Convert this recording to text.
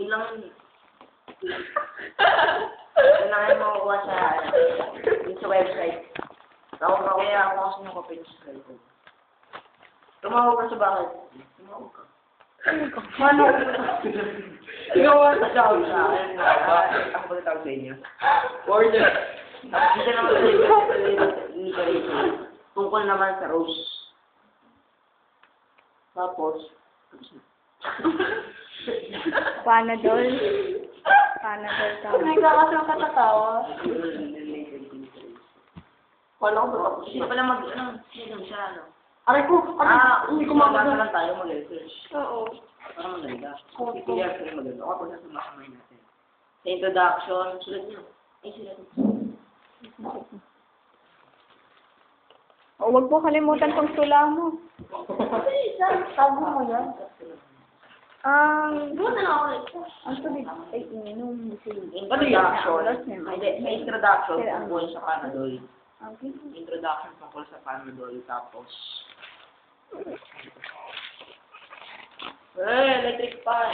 Yun lang yung makukuha sa, yun sa website. Kaya ako kasi ng copy sa cellphone. Tumawag ka sa bakit? Tumawag ka. Ano? Ikaw ang tatawag sa akin. Ako ba tatawag sa inyo? Order. Tapos isa naman sa tungkol naman sa Rose. Tapos, Panadol. Panadol ka. Hindi ka kasi makatatawa. wala ko ba? Hindi pala hindi siya, ano? Aray ko, hindi ko Basta lang tayo mag-research. Oo. Para maganda. Kaya sila maganda. O, pag nasa makamay natin. Sa introduction, sulat niyo. Ay, sulat niyo. O, huwag po kalimutan tong tula mo. Tago mo yan. Ang... Doon na ako ito. Ang tuloy. Ay, ininom. Introduction. May introduction tungkol sa Panadol. Okay. Introduction tungkol sa Panadol. Tapos... electric fan!